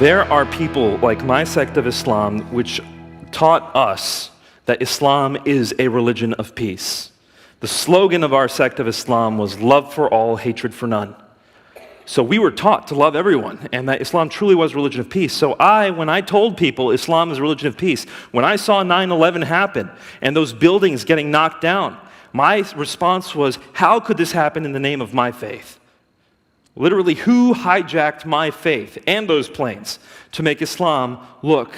There are people like my sect of Islam which taught us that Islam is a religion of peace. The slogan of our sect of Islam was love for all, hatred for none. So we were taught to love everyone, and that Islam truly was a religion of peace. So when I told people Islam is a religion of peace, when I saw 9/11 happen and those buildings getting knocked down, my response was, how could this happen in the name of my faith? Literally, who hijacked my faith and those planes to make Islam look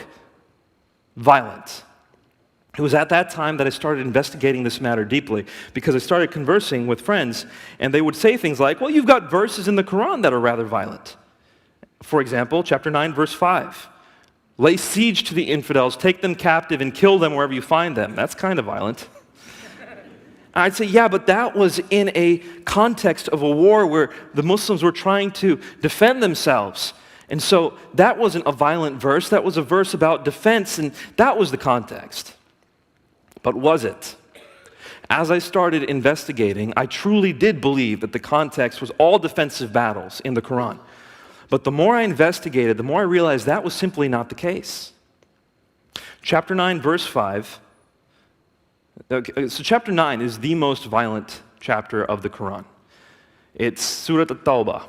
violent? It was at that time that I started investigating this matter deeply, because I started conversing with friends, and they would say things like, well, you've got verses in the Quran that are rather violent. For example, chapter 9, verse 5. Lay siege to the infidels, take them captive, and kill them wherever you find them. That's kind of violent. I'd say, yeah, but that was in a context of a war where the Muslims were trying to defend themselves. And so that wasn't a violent verse, that was a verse about defense, and that was the context. But was it? As I started investigating, I truly did believe that the context was all defensive battles in the Quran. But the more I investigated, the more I realized that was simply not the case. Chapter 9, verse 5. So chapter 9 is the most violent chapter of the Quran. It's Surah At-Tawbah.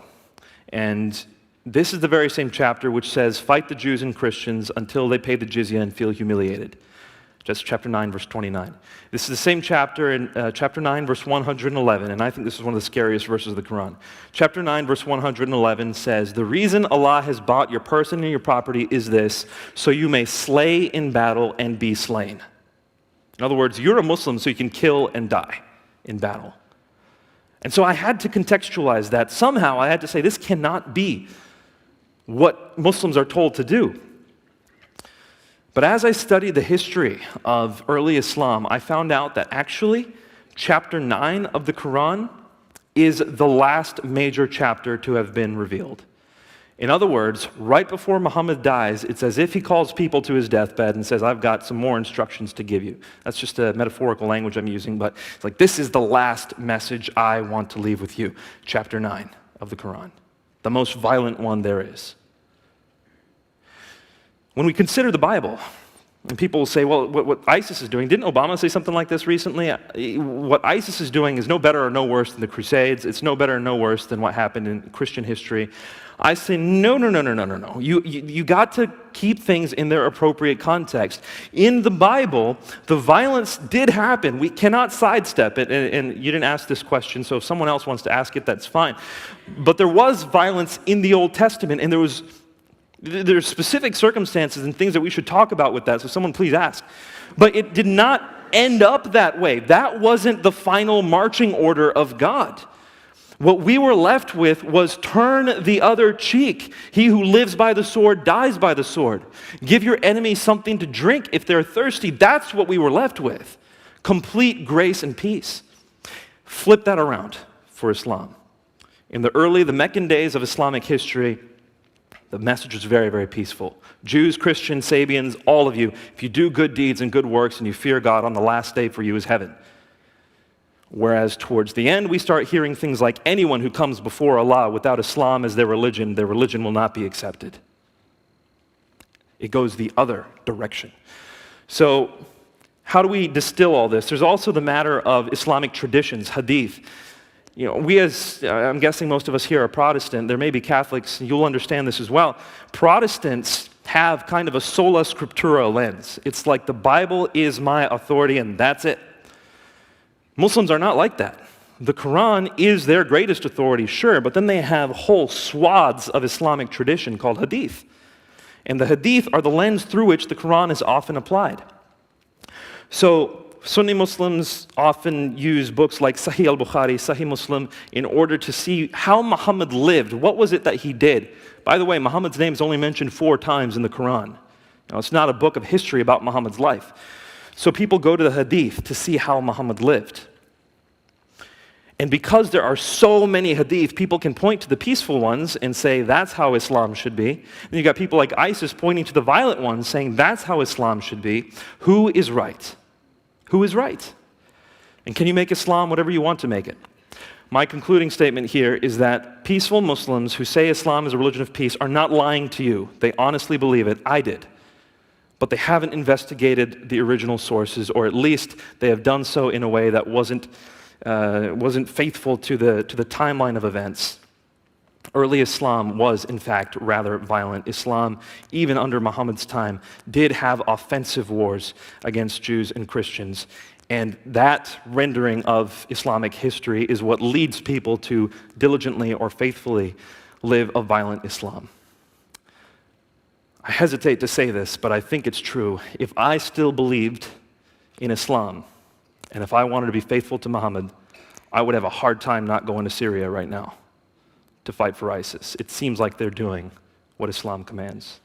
And this is the very same chapter which says, fight the Jews and Christians until they pay the jizya and feel humiliated. Just chapter 9, verse 29. This is the same chapter in chapter 9, verse 111, and I think this is one of the scariest verses of the Quran. Chapter 9, verse 111 says, the reason Allah has bought your person and your property is this, so you may slay in battle and be slain. In other words, you're a Muslim, so you can kill and die in battle. And so I had to contextualize that. Somehow I had to say, this cannot be what Muslims are told to do. But as I studied the history of early Islam, I found out that actually, chapter 9 of the Quran is the last major chapter to have been revealed. In other words, right before Muhammad dies, it's as if he calls people to his deathbed and says, I've got some more instructions to give you. That's just a metaphorical language I'm using, but it's like, this is the last message I want to leave with you. Chapter 9 of the Quran, the most violent one there is. When we consider the Bible, and people will say, well, what ISIS is doing, didn't Obama say something like this recently? What ISIS is doing is no better or no worse than the Crusades. It's no better or no worse than what happened in Christian history. I say, no. You got to keep things in their appropriate context. In the Bible, the violence did happen. We cannot sidestep it, and you didn't ask this question, so if someone else wants to ask it, that's fine. But there was violence in the Old Testament, and there's specific circumstances and things that we should talk about with that, so someone please ask. But it did not end up that way. That wasn't the final marching order of God. What we were left with was turn the other cheek. He who lives by the sword dies by the sword. Give your enemy something to drink if they're thirsty. That's what we were left with. Complete grace and peace. Flip that around for Islam. In the Meccan days of Islamic history, the message was very, very peaceful. Jews, Christians, Sabians, all of you, if you do good deeds and good works and you fear God, on the last day for you is heaven. Whereas towards the end, we start hearing things like, anyone who comes before Allah without Islam as their religion will not be accepted. It goes the other direction. So how do we distill all this? There's also the matter of Islamic traditions, hadith. You know, I'm guessing most of us here are Protestant. There may be Catholics, you'll understand this as well. Protestants have kind of a sola scriptura lens. It's like the Bible is my authority and that's it. Muslims are not like that. The Quran is their greatest authority, sure, but then they have whole swaths of Islamic tradition called hadith. And the hadith are the lens through which the Quran is often applied. So Sunni Muslims often use books like Sahih al-Bukhari, Sahih Muslim, in order to see how Muhammad lived. What was it that he did? By the way, Muhammad's name is only mentioned 4 times in the Quran. Now, it's not a book of history about Muhammad's life. So people go to the hadith to see how Muhammad lived. And because there are so many hadith, people can point to the peaceful ones and say, that's how Islam should be. And you've got people like ISIS pointing to the violent ones, saying, that's how Islam should be. Who is right? Who is right? And can you make Islam whatever you want to make it? My concluding statement here is that peaceful Muslims who say Islam is a religion of peace are not lying to you. They honestly believe it. I did. But they haven't investigated the original sources, or at least they have done so in a way that wasn't faithful to the timeline of events. Early Islam was, in fact, rather violent. Islam, even under Muhammad's time, did have offensive wars against Jews and Christians. And that rendering of Islamic history is what leads people to diligently or faithfully live a violent Islam. I hesitate to say this, but I think it's true. If I still believed in Islam, and if I wanted to be faithful to Muhammad, I would have a hard time not going to Syria right now to fight for ISIS. It seems like they're doing what Islam commands.